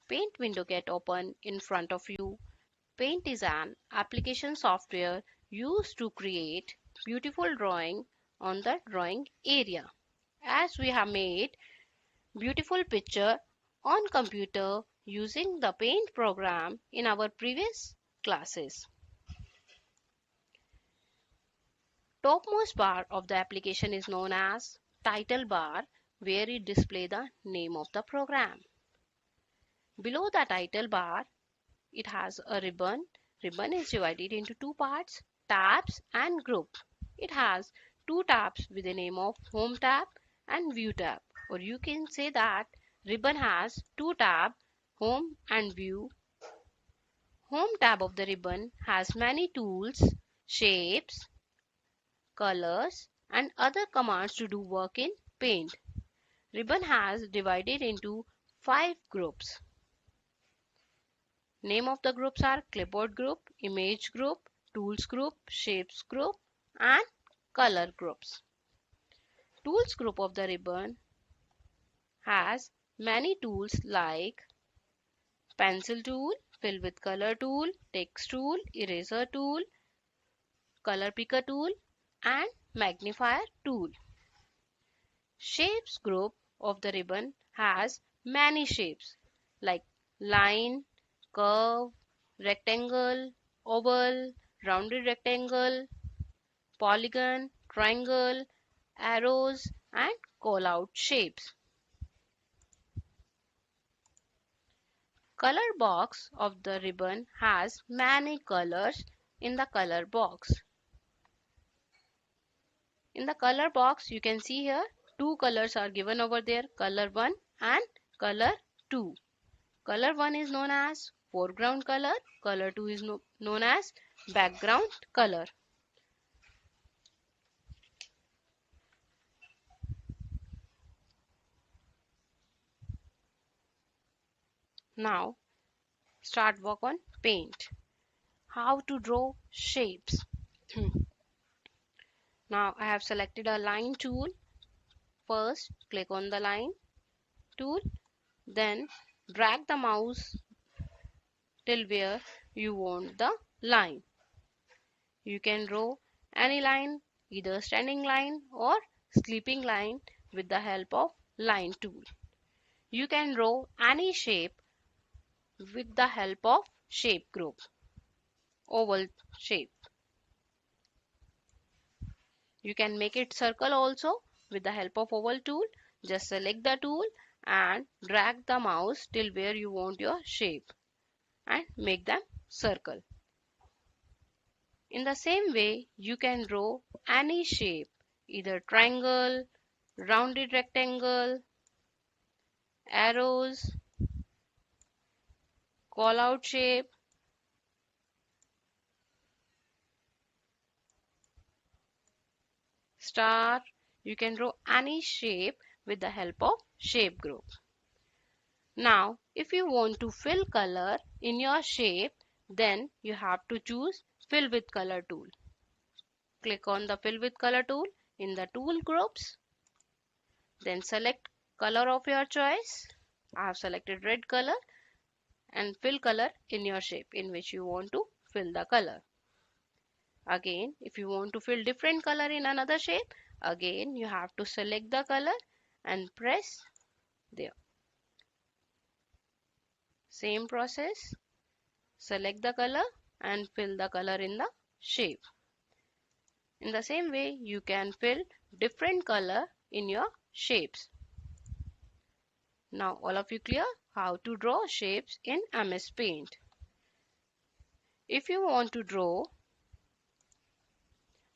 Paint window get open in front of you. Paint is an application software used to create beautiful drawing on the drawing area. As we have made beautiful picture on computer using the Paint program in our previous classes. Topmost bar of the application is known as title bar, where it displays the name of the program. Below the title bar, it has a ribbon. Ribbon is divided into two parts, tabs and group. It has two tabs with the name of Home tab and View tab. Or you can say that ribbon has two tabs, Home and View. Home tab of the ribbon has many tools, shapes, colors, and other commands to do work in Paint. Ribbon has divided into 5 groups. Name of the groups are Clipboard group, Image group, Tools group, Shapes group, and Color groups. Tools group of the ribbon has many tools like Pencil tool, Fill with color tool, Text tool, Eraser tool, Color picker tool, and Magnifier tool. Shapes group of the ribbon has many shapes like line, curve, rectangle, oval, rounded rectangle, polygon, triangle, arrows, and call out shapes. Color box of the ribbon has many colors in the color box. In the color box, you can see here two colors are given over there, color 1 and color 2. Color 1 is known as foreground color, color 2 is known as background color. Now start work on Paint. How to draw shapes. Now I have selected a line tool. First click on the line tool, then drag the mouse till where you want the line. You can draw any line, either standing line or sleeping line with the help of line tool. You can draw any shape with the help of shape group. Oval shape. You can make it circle also with the help of oval tool. Just select the tool and drag the mouse till where you want your shape and make them circle. In the same way, you can draw any shape, either triangle, rounded rectangle, arrows, call out shape, star. You can draw any shape with the help of shape group. Now, if you want to fill color in your shape, then you have to choose Fill with Color tool. Click on the Fill with Color tool in the tool groups. Then select color of your choice. I have selected red color and fill color in your shape in which you want to fill the color. Again, if you want to fill different color in another shape, again you have to select the color and press there. Same process. Select the color and fill the color in the shape. In the same way, you can fill different color in your shapes. Now all of you clear how to draw shapes in MS Paint. If you want to draw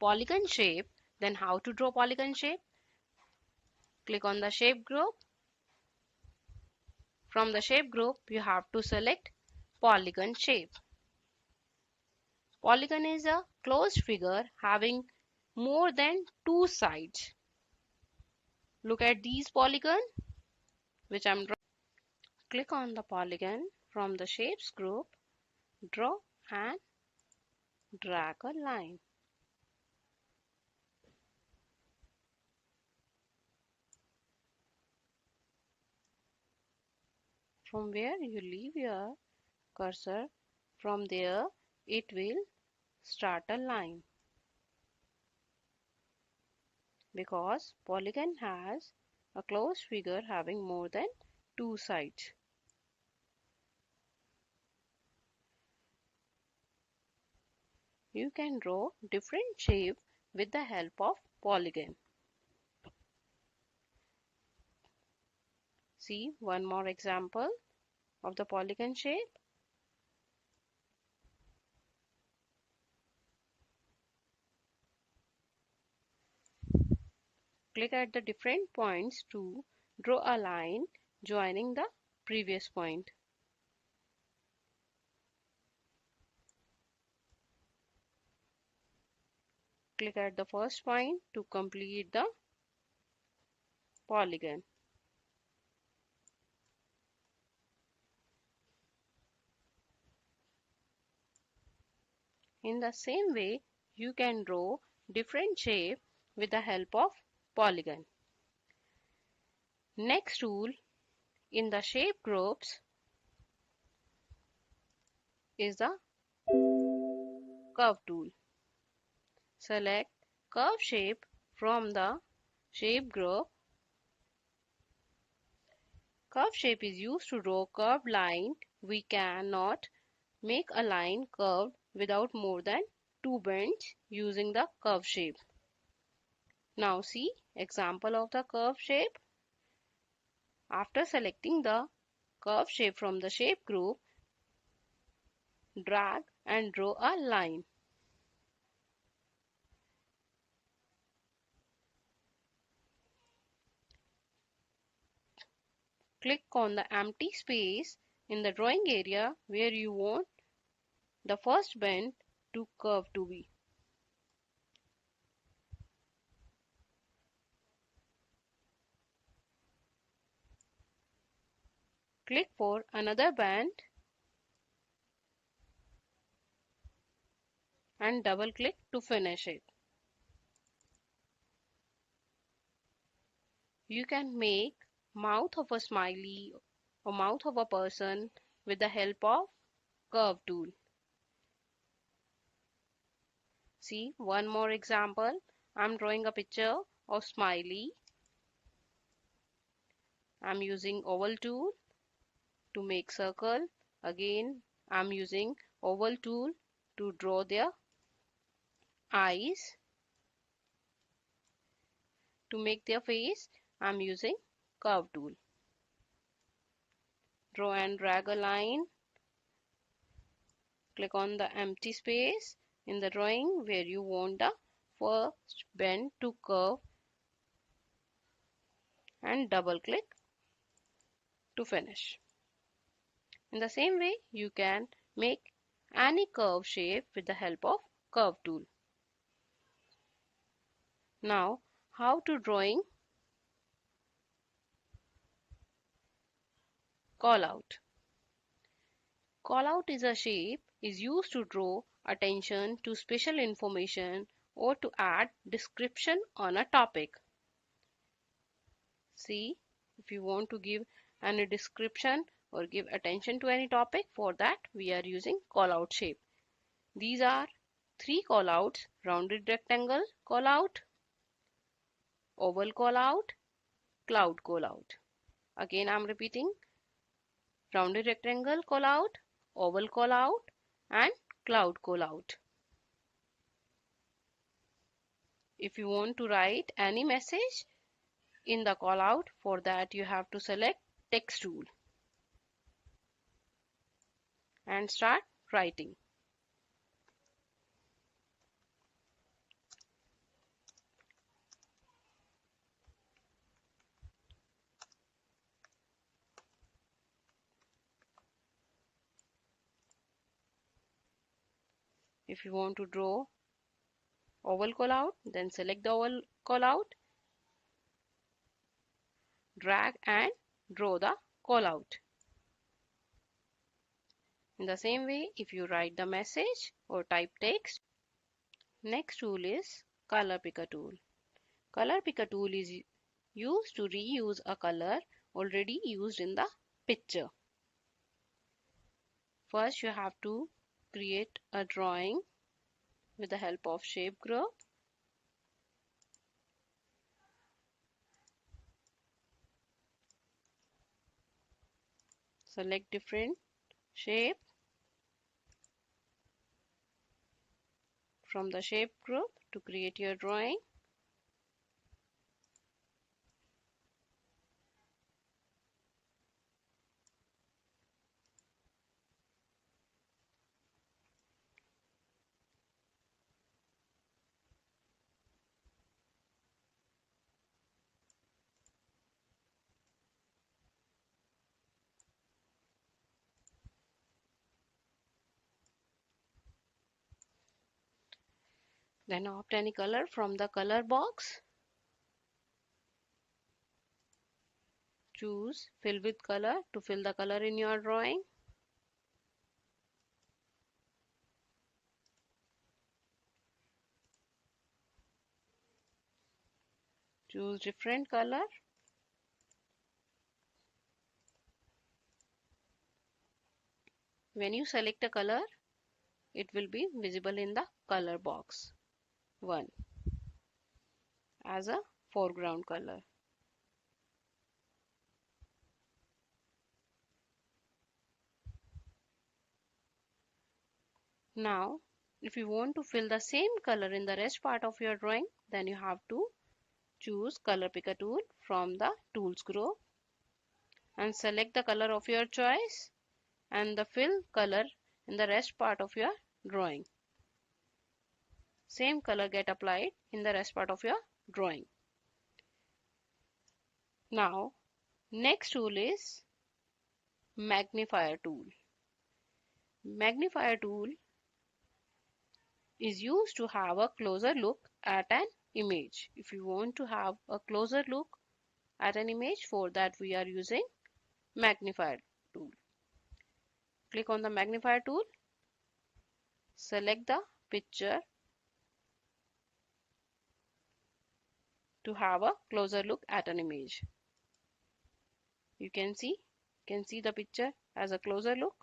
polygon shape, then how to draw polygon shape? Click on the shape group. From the shape group, you have to select polygon shape. Polygon is a closed figure having more than two sides. Look at these polygon which I'm drawing. Click on the polygon from the shapes group, draw and drag a line. From where you leave your cursor, from there it will start a line. Because polygon has a closed figure having more than two sides. You can draw different shapes with the help of polygon. See one more example of the polygon shape. Click at the different points to draw a line joining the previous point. Click at the first point to complete the polygon. In the same way, you can draw different shapes with the help of polygon. Next tool in the shape groups is the curve tool. Select curve shape from the shape group. Curve shape is used to draw curved line. We cannot make a line curved without more than two bends using the curve shape. Now see example of the curve shape. After selecting the curve shape from the shape group, drag and draw a line. Click on the empty space in the drawing area where you want the first bend to curve to be. Click for another bend and double click to finish it. You can make mouth of a smiley or mouth of a person with the help of curve tool. See one more example. I'm drawing a picture of smiley. I'm using oval tool to make circle. Again I'm using oval tool to draw their eyes. To make their face, I'm using curve tool. Draw and drag a line. Click on the empty space in the drawing where you want the first bend to curve and double click to finish. In the same way, you can make any curve shape with the help of curve tool. Now, how to drawing call out. Call out is a shape is used to draw attention to special information or to add description on a topic. See, if you want to give any description or give attention to any topic, for that we are using call out shape. These are three call outs: rounded rectangle call out, oval call out, cloud call out. Again I'm repeating: rounded rectangle call out, oval call out, and cloud call out. If you want to write any message in the call out, for that you have to select text tool and start writing. If you want to draw oval call out, then select the oval call out, drag and draw the call out. In the same way, if you write the message or type text, next tool is color picker tool. Color picker tool is used to reuse a color already used in the picture. First, you have to create a drawing with the help of shape group. Select different shape from the shape group to create your drawing. Then opt any color from the color box. Choose fill with color to fill the color in your drawing. Choose different color. When you select a color, it will be visible in the color box 1 as a foreground color. Now, if you want to fill the same color in the rest part of your drawing, then you have to choose color picker tool from the tools group and select the color of your choice and the fill color in the rest part of your drawing. Same color get applied in the rest part of your drawing. Now, next tool is magnifier tool. Magnifier tool is used to have a closer look at an image. If you want to have a closer look at an image, for that we are using magnifier tool. Click on the magnifier tool, select the picture to have a closer look at an image. You can see the picture as a closer look.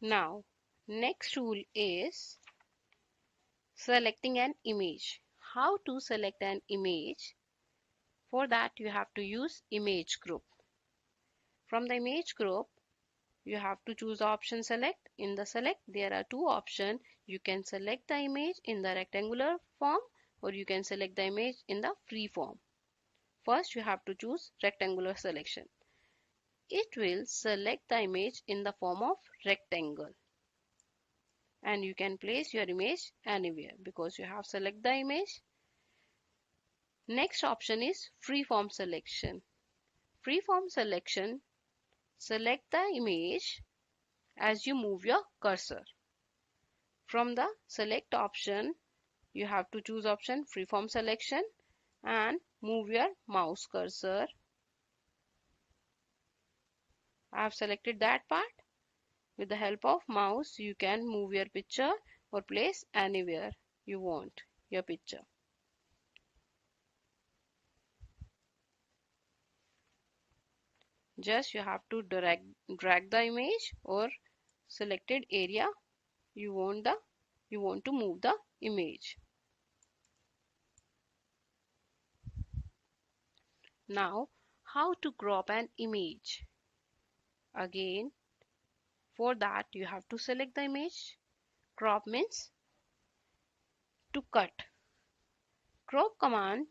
Now, next tool is selecting an image. How to select an image? For that, you have to use image group. From the image group, you have to choose the option select. In the select, there are two options. You can select the image in the rectangular form or you can select the image in the free form. First, you have to choose rectangular selection. It will select the image in the form of rectangle. And you can place your image anywhere because you have select the image. Next option is freeform selection. Freeform selection, select the image as you move your cursor. From the select option, you have to choose option freeform selection and move your mouse cursor. I have selected that part. With the help of mouse, you can move your picture or place anywhere you want your picture. Just you have to drag the image or selected area you want to move the image. Now, how to crop an image? Again, for that you have to select the image. Crop means to cut. Crop command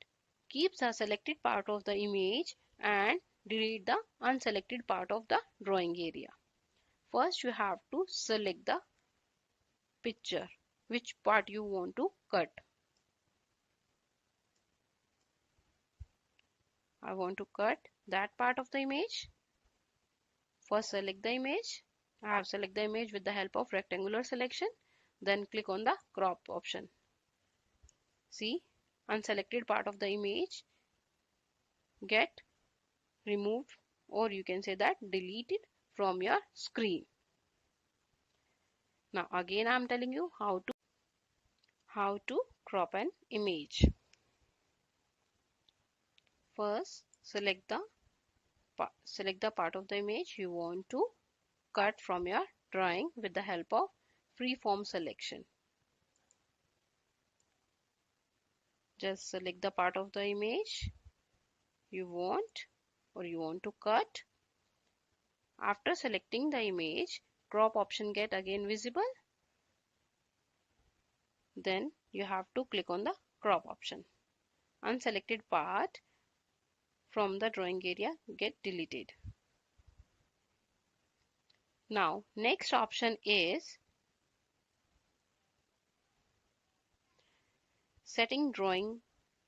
keeps the selected part of the image and delete the unselected part of the drawing area. First, you have to select the picture, which part you want to cut. I want to cut that part of the image. First, select the image. I have selected the image with the help of rectangular selection. Then click on the crop option. See, unselected part of the image get removed, or you can say that deleted from your screen. Now again I am telling you how to crop an image. First, select the part of the image you want to cut from your drawing with the help of freeform selection. Just select the part of the image you want to cut. After selecting the image, crop option get again visible. Then you have to click on the crop option. Unselected part from the drawing area get deleted. Now, next option is setting drawing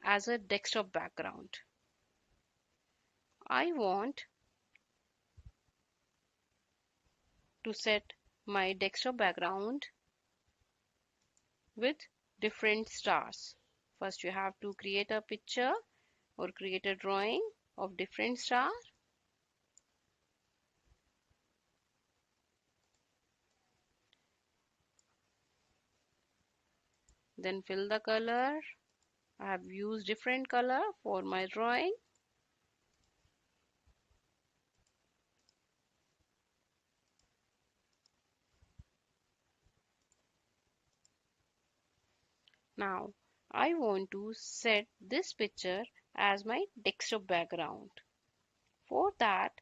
as a desktop background. I want to set my desktop background with different stars. First, you have to create a picture or create a drawing of different stars. Then fill the color. I have used different color for my drawing. Now, I want to set this picture as my desktop background. For that,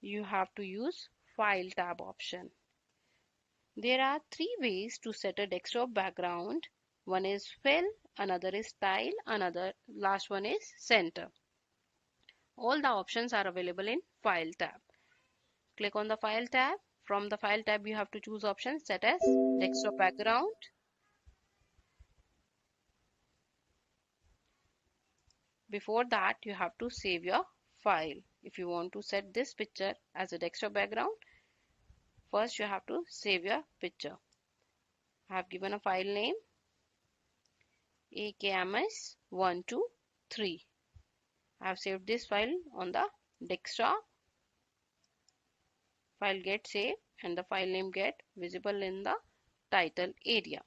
you have to use File tab option. There are three ways to set a desktop background. One is Fill, another is Tile, last one is Center. All the options are available in File tab. Click on the File tab. From the File tab, you have to choose option Set as Desktop Background. Before that, you have to save your file. If you want to set this picture as a desktop background, first you have to save your picture. I have given a file name AKMS123. I have saved this file on the desktop. File get saved and the file name get visible in the title area,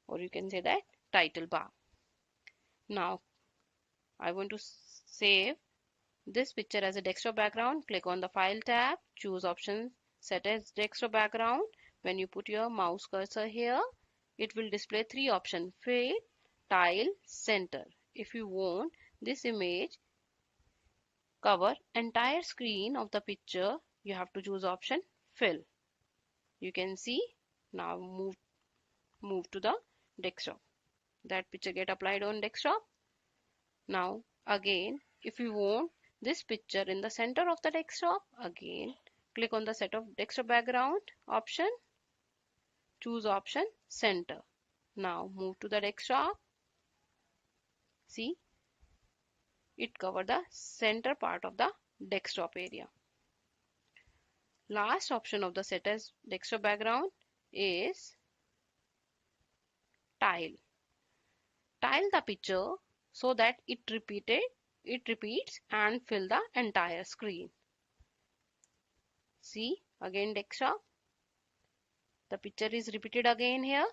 or you can say that title bar. Now I want to save this picture as a desktop background. Click on the File tab, choose option Set as Desktop Background. When you put your mouse cursor here, it will display three options: Fill, Tile, Center. If you want this image cover entire screen of the picture, you have to choose option Fill. You can see now move to the desktop. That picture get applied on desktop. Now again, if you want this picture in the center of the desktop, again click on the Set of Desktop Background option, choose option Center. Now move to the desktop. See, it covered the center part of the desktop area. Last option of the Set as Desktop Background is Tile. Tile the picture so that it repeats and fill the entire screen. See, again desktop. The picture is repeated again here.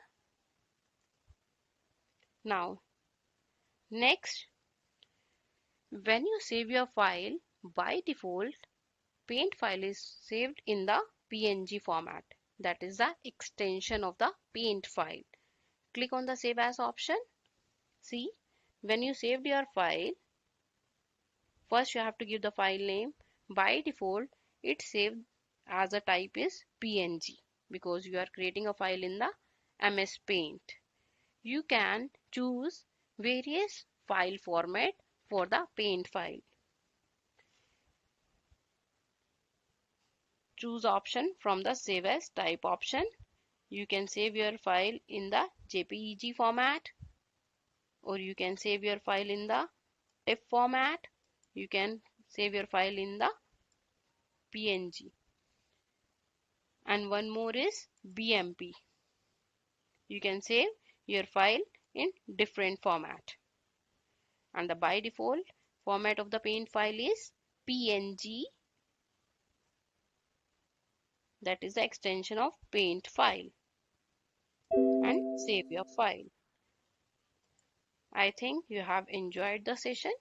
Now, next, when you save your file, by default, Paint file is saved in the PNG format. That is the extension of the Paint file. Click on the Save As option. See, when you saved your file, first you have to give the file name. By default, it's saved as a type is PNG because you are creating a file in the MS Paint. You can choose various file format for the Paint file. Choose option from the Save As type option. You can save your file in the JPEG format, or you can save your file in the TIFF format. You can save your file in the PNG. And one more is BMP. You can save your file in different format. And the by default format of the Paint file is PNG. That is the extension of Paint file. And save your file. I think you have enjoyed the session.